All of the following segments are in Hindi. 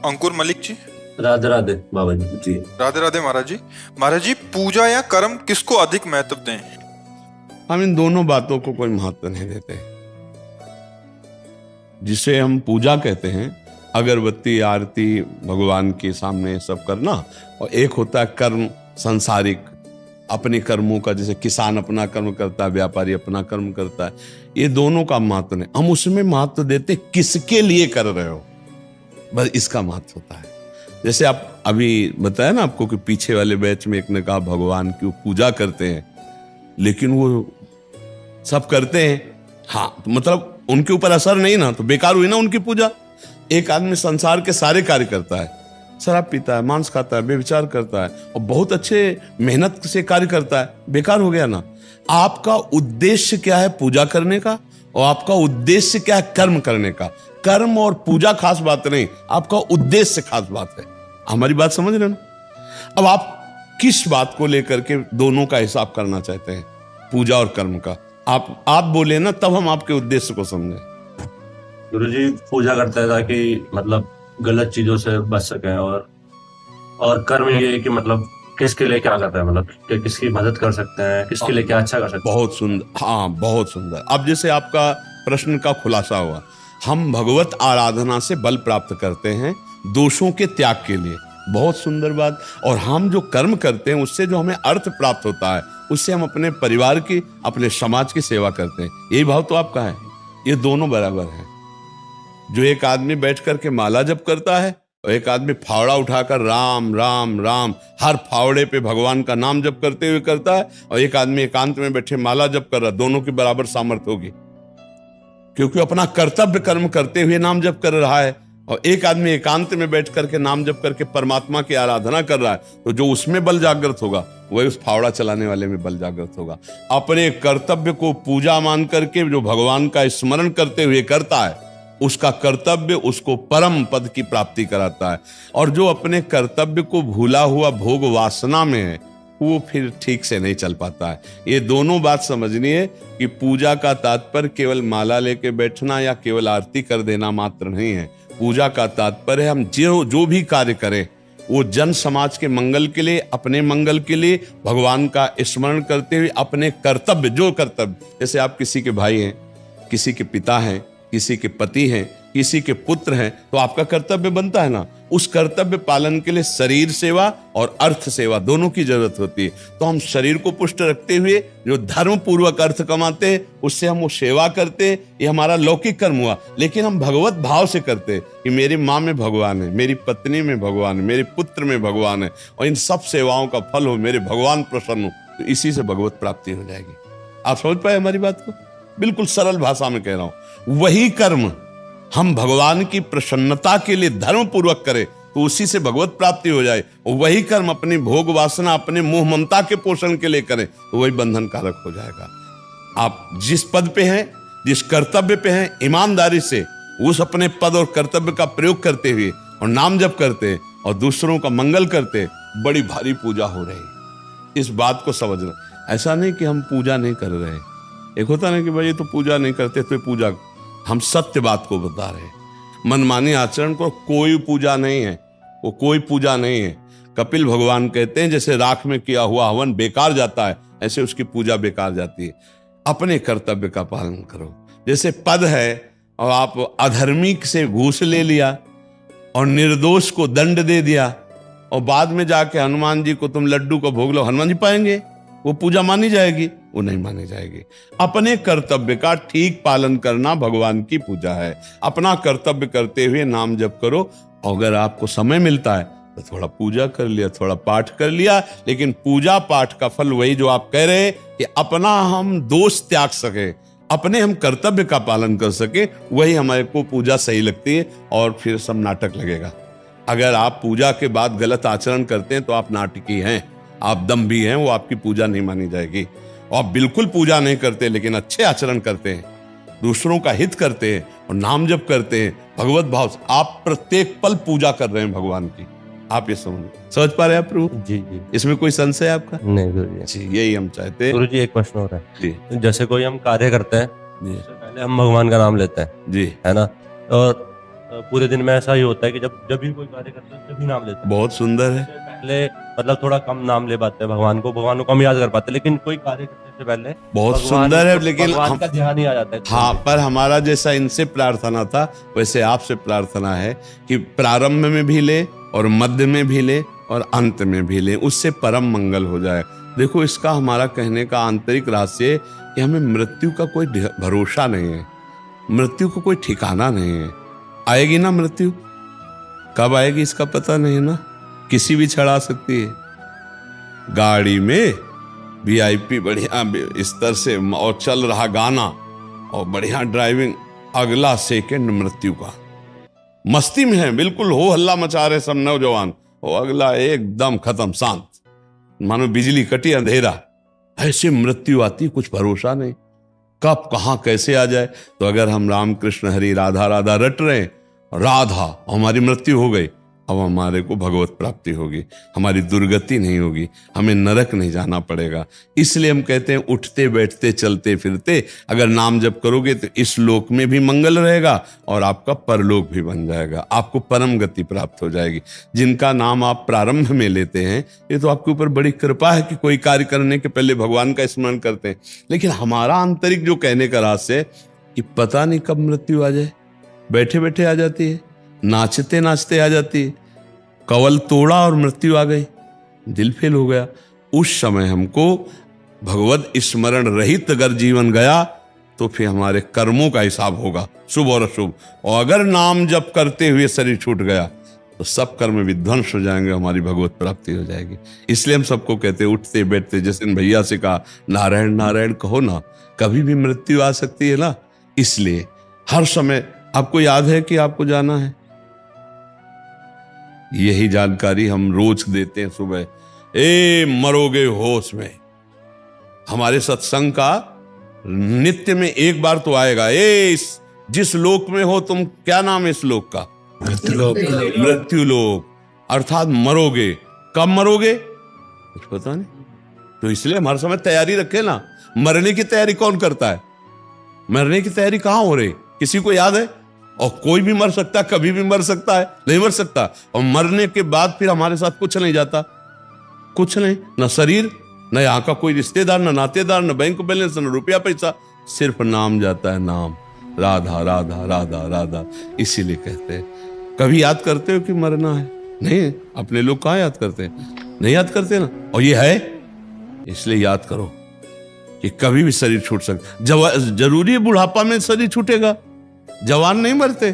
अंकुर मलिक जी। राधे राधे बाबा जी। राधे राधे महाराज जी। महाराज जी, पूजा या कर्म किसको अधिक महत्व दें? हम इन दोनों बातों को कोई महत्व नहीं देते। जिसे हम पूजा कहते हैं, अगरबत्ती आरती भगवान के सामने सब करना, और एक होता है कर्म सांसारिक, अपने कर्मों का, जैसे किसान अपना कर्म करता है, व्यापारी अपना कर्म करता है। ये दोनों का महत्व नहीं, हम उसमें महत्व देते किसके लिए कर रहे हो, बस इसका महत्व होता है। जैसे आप अभी बताया ना आपको कि पीछे वाले बैच में एक ने कहा भगवान की वो पूजा करते हैं, लेकिन वो सब करते हैं, हाँ तो मतलब उनके ऊपर असर नहीं ना, तो बेकार हुई ना उनकी पूजा। एक आदमी संसार के सारे कार्य करता है, शराब पीता है, मांस खाता है, व्यभिचार करता है, और बहुत अच्छे मेहनत से कार्य करता है, बेकार हो गया ना। आपका उद्देश्य क्या है पूजा करने का, और आपका उद्देश्य क्या है कर्म करने का। कर्म और पूजा खास बात नहीं, आपका उद्देश्य खास बात है। हमारी बात समझ रहे हो ना? अब आप किस बात को लेकर के दोनों का हिसाब करना चाहते हैं, पूजा और कर्म का? आप बोले ना, तब हम आपके उद्देश्य को समझे। गुरुजी पूजा करते हैं ताकि मतलब गलत चीजों से बच सकें, और कर्म ये है कि मतलब किसके लिए क्या करते हैं, मतलब कि किसकी मदद कर सकते हैं, किसके लिए क्या अच्छा कर सकते हैं। बहुत सुंदर, हाँ बहुत सुंदर। अब जैसे आपका प्रश्न का खुलासा हुआ, हम भगवत आराधना से बल प्राप्त करते हैं दोषों के त्याग के लिए, बहुत सुंदर बात। और हम जो कर्म करते हैं उससे जो हमें अर्थ प्राप्त होता है, उससे हम अपने परिवार की, अपने समाज की सेवा करते हैं। यही भाव तो आपका है। ये दोनों बराबर है। जो एक आदमी बैठ करके माला जप करता है, और एक आदमी फावड़ा उठाकर राम राम राम हर फावड़े पे भगवान का नाम जप करते हुए करता है, और एक आदमी एकांत में बैठे माला जप कर रहा, दोनों की बराबर सामर्थ्य होगी, क्योंकि अपना कर्तव्य कर्म करते हुए नाम जप कर रहा है। और एक आदमी एकांत में बैठ करके नाम जप करके परमात्मा की आराधना कर रहा है, तो जो उसमें बल जागृत होगा वही उस फावड़ा चलाने वाले में बल जागृत होगा। अपने कर्तव्य को पूजा मान करके जो भगवान का स्मरण करते हुए करता है, उसका कर्तव्य उसको परम पद की प्राप्ति कराता है। और जो अपने कर्तव्य को भूला हुआ भोग वासना में है, वो फिर ठीक से नहीं चल पाता है। ये दोनों बात समझनी है कि पूजा का तात्पर्य केवल माला लेके बैठना या केवल आरती कर देना मात्र नहीं है। पूजा का तात्पर्य हम जो भी कार्य करें वो जन समाज के मंगल के लिए, अपने मंगल के लिए, भगवान का स्मरण करते हुए अपने कर्तव्य, जो कर्तव्य, जैसे आप किसी के भाई हैं, किसी के पिता हैं, किसी के पति हैं, किसी के पुत्र हैं, तो आपका कर्तव्य बनता है ना। उस कर्तव्य पालन के लिए शरीर सेवा और अर्थ सेवा दोनों की जरूरत होती है। तो हम शरीर को पुष्ट रखते हुए जो धर्म पूर्वक अर्थ कमाते हैं, उससे हम वो सेवा करते हैं, ये हमारा लौकिक कर्म हुआ। लेकिन हम भगवत भाव से करते हैं कि मेरी माँ में भगवान है, मेरी पत्नी में भगवान है, मेरे पुत्र में भगवान है, और इन सब सेवाओं का फल हो मेरे भगवान प्रसन्न हो, तो इसी से भगवत प्राप्ति हो जाएगी। आप समझ पाए हमारी बात को? बिल्कुल सरल भाषा में कह रहा हूं। वही कर्म हम भगवान की प्रसन्नता के लिए धर्म पूर्वक करें, तो उसी से भगवत प्राप्ति हो जाए। वही कर्म अपनी भोग वासना, अपने मोह ममता के पोषण के लिए करें, तो वही बंधन कारक हो जाएगा। आप जिस पद पे हैं, जिस कर्तव्य पे हैं, ईमानदारी से उस अपने पद और कर्तव्य का प्रयोग करते हुए और नाम जप करते और दूसरों का मंगल करते, बड़ी भारी पूजा हो रही। इस बात को समझना। ऐसा नहीं कि हम पूजा नहीं कर रहे। एक होता ना कि भाई ये तो पूजा नहीं करते, तो पूजा, हम सत्य बात को बता रहे हैं। मनमानी आचरण को कोई पूजा नहीं है, वो कोई पूजा नहीं है। कपिल भगवान कहते हैं जैसे राख में किया हुआ हवन बेकार जाता है, ऐसे उसकी पूजा बेकार जाती है। अपने कर्तव्य का पालन करो। जैसे पद है और आप अधर्मी से घूस ले लिया और निर्दोष को दंड दे दिया, और बाद में जाके हनुमान जी को तुम लड्डू को भोग लो, हनुमान जी पाएंगे? वो पूजा मानी जाएगी? वो नहीं मानी जाएगी। अपने कर्तव्य का ठीक पालन करना भगवान की पूजा है। अपना कर्तव्य करते हुए नाम जप करो। अगर आपको समय मिलता है तो थोड़ा पूजा कर लिया, थोड़ा पाठ कर लिया, लेकिन पूजा पाठ का फल वही जो आप कह रहे हैं कि अपना हम दोष त्याग सके, अपने हम कर्तव्य का पालन कर सके, वही हमारे को पूजा सही लगती है। और फिर सब नाटक लगेगा। अगर आप पूजा के बाद गलत आचरण करते हैं तो आप नाटकी हैं, आप दम्भी हैं, वो आपकी पूजा नहीं मानी जाएगी। और आप बिल्कुल पूजा नहीं करते लेकिन अच्छे आचरण करते हैं, दूसरों का हित करते हैं और नाम जप करते हैं भगवत भाव से, आप प्रत्येक पल पूजा कर रहे हैं भगवान की। आप ये समझ पा रहे हैं आप प्रभु? जी जी। इसमें कोई संशय है आपका? नहीं गुरुजी। जी, यही हम चाहते हैं। गुरुजी एक प्रश्न हो रहा है जी जैसे कोई हम कार्य करते हैं, जी उससे पहले हम भगवान का नाम लेते हैं जी है ना, और पूरे दिन में ऐसा ही होता है कि जब जब भी कोई कार्य करते हैं जब भी नाम लेते हैं। बहुत सुंदर है। इससे पहले मतलब थोड़ा कम नाम ले पाते हैं भगवान को कम याद कर पाते हैं, लेकिन कोई कार्य करने से पहले बहुत भगवान सुंदर है, को- लेकिन भगवान का ध्यान ही आ जाता है। हाँ, पर हमारा जैसा इनसे प्रार्थना था वैसे आपसे प्रार्थना है कि प्रारंभ में भी ले और मध्य में भी ले और अंत में भी ले, उससे परम मंगल हो जाए। देखो, इसका हमारा कहने का आंतरिक रहस्य है कि हमें मृत्यु का कोई भरोसा नहीं है, मृत्यु को कोई ठिकाना नहीं है। आएगी ना मृत्यु, कब आएगी इसका पता नहीं ना, किसी भी क्षण आ सकती है। गाड़ी में VIP बढ़िया स्तर से और चल रहा गाना और बढ़िया ड्राइविंग, अगला सेकंड मृत्यु का। मस्ती में है, बिल्कुल हो हल्ला मचा रहे सब नौजवान, और अगला एकदम खत्म, शांत, मानो बिजली कटी, अंधेरा। ऐसे मृत्यु आती, कुछ भरोसा नहीं, कब कहां कैसे आ जाए। तो अगर हम राम कृष्ण हरि राधा राधा रट रहे हैं, राधा हमारी मृत्यु हो गई, अब हमारे को भगवत प्राप्ति होगी, हमारी दुर्गति नहीं होगी, हमें नरक नहीं जाना पड़ेगा। इसलिए हम कहते हैं उठते बैठते चलते फिरते अगर नाम जप करोगे तो इस लोक में भी मंगल रहेगा और आपका परलोक भी बन जाएगा, आपको परम गति प्राप्त हो जाएगी। जिनका नाम आप प्रारंभ में लेते हैं, ये तो आपके ऊपर बड़ी कृपा है कि कोई कार्य करने के पहले भगवान का स्मरण करते हैं। लेकिन हमारा आंतरिक जो कहने का रहस्य है कि पता नहीं कब मृत्यु आ जाए, बैठे बैठे आ जाती है, नाचते नाचते आ जाती है, कवल तोड़ा और मृत्यु आ गई, दिल फेल हो गया। उस समय हमको भगवत स्मरण रहित अगर जीवन गया तो फिर हमारे कर्मों का हिसाब होगा, शुभ और अशुभ। और अगर नाम जप करते हुए शरीर छूट गया तो सब कर्म विध्वंस हो जाएंगे, हमारी भगवत प्राप्ति हो जाएगी। इसलिए हम सबको कहते हैं उठते बैठते, जैसे इन भैया से कहा नारायण नारायण कहो ना, कभी भी मृत्यु आ सकती है ना। इसलिए हर समय आपको याद है कि आपको जाना है, यही जानकारी हम रोज देते हैं सुबह, ए मरोगे होश में। हमारे सत्संग का नित्य में एक बार तो आएगा, ए जिस लोक में हो तुम, क्या नाम है इस लोक का? मृत्यु लोक, अर्थात मरोगे। कब मरोगे कुछ पता नहीं, तो इसलिए हम हर समय तैयारी रखें ना। मरने की तैयारी कौन करता है? मरने की तैयारी कहां हो रही, किसी को याद है? और कोई भी मर सकता है, कभी भी मर सकता है, नहीं मर सकता। और मरने के बाद फिर हमारे साथ कुछ नहीं जाता, कुछ नहीं, न शरीर, न यहाँ का कोई रिश्तेदार, न नातेदार, न बैंक बैलेंस, न रुपया पैसा, सिर्फ नाम जाता है, नाम, राधा राधा राधा राधा। इसीलिए कहते हैं, कभी याद करते हो कि मरना है? नहीं, अपने लोग कहाँ याद करते हैं, नहीं याद करते ना। और ये है, इसलिए याद करो कि कभी भी शरीर छूट सकता। जरूरी है बुढ़ापा में शरीर छूटेगा, जवान नहीं मरते।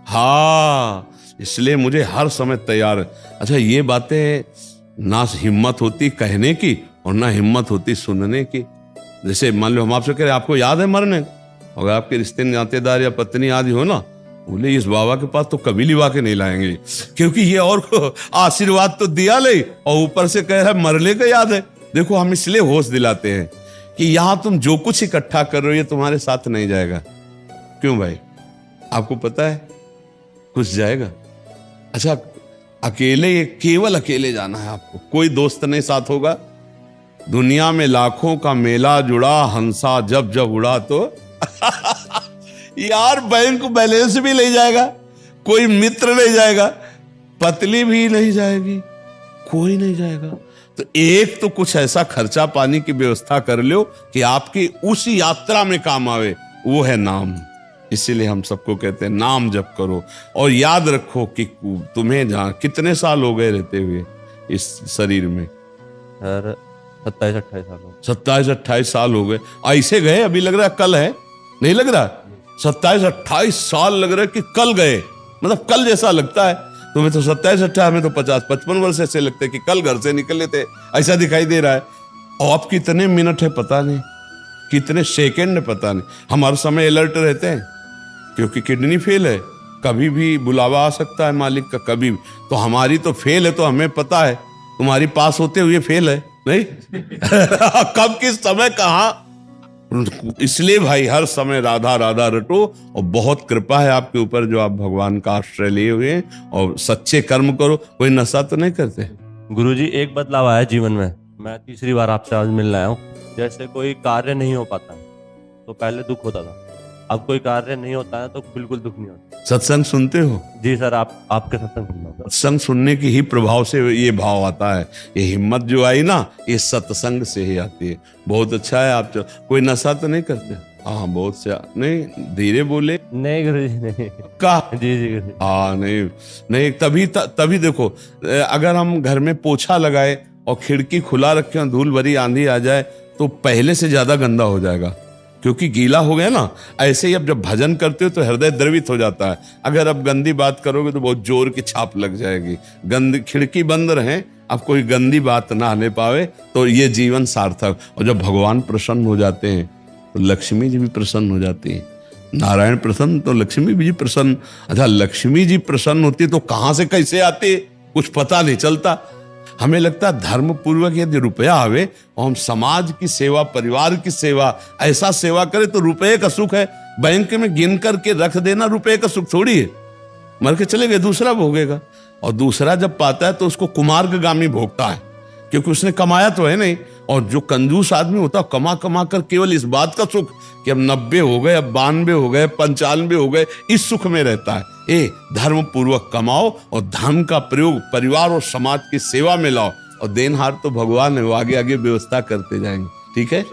हाँ, इसलिए मुझे हर समय तैयार है। अच्छा, ये बातें ना हिम्मत होती कहने की और ना हिम्मत होती सुनने की। जैसे मान लो हम आपसे कह रहे आपको याद है मरने, अगर आपके रिश्ते नातेदार या पत्नी आदि हो ना, बोले इस बाबा के पास तो कभी लिवा के नहीं लाएंगे, क्योंकि ये और को आशीर्वाद तो दिया ले और ऊपर से कह रहा है मरने का याद है। देखो, हम इसलिए होश दिलाते हैं कि यहां तुम जो कुछ इकट्ठा कर रहे हो ये तुम्हारे साथ नहीं जाएगा। क्यों भाई, आपको पता है कुछ जाएगा? अच्छा, अकेले, ये केवल अकेले जाना है आपको, कोई दोस्त नहीं साथ होगा। दुनिया में लाखों का मेला जुड़ा, हंसा जब जब उड़ा तो यार बैंक बैलेंस भी नहीं जाएगा, कोई मित्र नहीं जाएगा, पतली भी नहीं जाएगी, कोई नहीं जाएगा। तो एक तो कुछ ऐसा खर्चा पानी की व्यवस्था कर लो कि आपकी उस यात्रा में काम आवे, वो है नाम। इसीलिए हम सबको कहते हैं नाम जप करो। और याद रखो कि तुम्हें जहां कितने साल हो गए रहते हुए इस शरीर में? सर 27-28 साल हो। 27-28 साल हो गए, ऐसे गए अभी लग रहा है कल है, नहीं लग रहा? 27-28 साल लग रहा है कि कल गए, मतलब कल जैसा लगता है। तुम्हें तो 27-28 में तो 50-55 वर्ष ऐसे लगते हैं कि कल घर से निकले थे, ऐसा दिखाई दे रहा है। और अब कितने मिनट है पता नहीं, कितने सेकंड है पता नहीं। हम हर समय अलर्ट रहते हैं क्योंकि किडनी फेल है, कभी भी बुलावा आ सकता है मालिक का, कभी। तो हमारी तो फेल है तो हमें पता है, तुम्हारी पास होते हुए फेल है नहीं कब किस समय कहाँ। इसलिए भाई हर समय राधा राधा रटो, और बहुत कृपा है आपके ऊपर जो आप भगवान का आश्रय लिए हुए हैं, और सच्चे कर्म करो। कोई नशा तो नहीं करते? गुरुजी, एक बदलाव आया जीवन में, मैं तीसरी बार आपसे आज मिलने आया हूँ। जैसे कोई कार्य नहीं हो पाता तो पहले दुख होता था, अब कोई कार्य नहीं होता है तो बिल्कुल दुख नहीं होता। सत्संग सुनते हो? जी सर, आपके सत्संग सुनना होता है। सत्संग सुनने की ही प्रभाव से ये भाव आता है, ये हिम्मत जो आई ना, ये सत्संग से ही आती है। बहुत अच्छा है। आप कोई नशा तो नहीं करते? हाँ, बहुत से नहीं, धीरे बोले। नहीं गुरु जी, नहीं। का जी जी गुरु जी। हाँ, नहीं नहीं, तभी देखो, अगर हम घर में पोछा लगाए और खिड़की खुला रखे और धूल भरी आंधी आ जाए तो पहले से ज्यादा गंदा हो जाएगा, क्योंकि गीला हो गया ना। ऐसे ही अब जब भजन करते हो तो हृदय द्रवित हो जाता है। अगर अब गंदी बात करोगे तो बहुत जोर की छाप लग जाएगी। खिड़की बंद रहे, अब कोई गंदी बात ना आने पावे, तो ये जीवन सार्थक। और जब भगवान प्रसन्न हो जाते हैं तो लक्ष्मी जी भी प्रसन्न हो जाती है। नारायण प्रसन्न तो लक्ष्मी जी प्रसन्न। अच्छा, लक्ष्मी जी प्रसन्न होती तो कहां से कैसे आती कुछ पता नहीं चलता। हमें लगता है धर्म पूर्वक यदि रुपया आवे और हम समाज की सेवा, परिवार की सेवा, ऐसा सेवा करें तो रुपये का सुख है। बैंक में गिन करके रख देना रुपये का सुख थोड़ी है। मर के चले गए, दूसरा भोगेगा। और दूसरा जब पाता है तो उसको कुमार्गगामी भोगता है, क्योंकि उसने कमाया तो है नहीं। और जो कंजूस आदमी होता है, कमा कमा कर केवल इस बात का सुख कि अब 90 हो गए, अब 92 हो गए, 95 हो गए, इस सुख में रहता है। धर्म पूर्वक कमाओ और धर्म का प्रयोग परिवार और समाज की सेवा में लाओ, और देनहार तो भगवान है, वो आगे आगे व्यवस्था करते जाएंगे। ठीक है।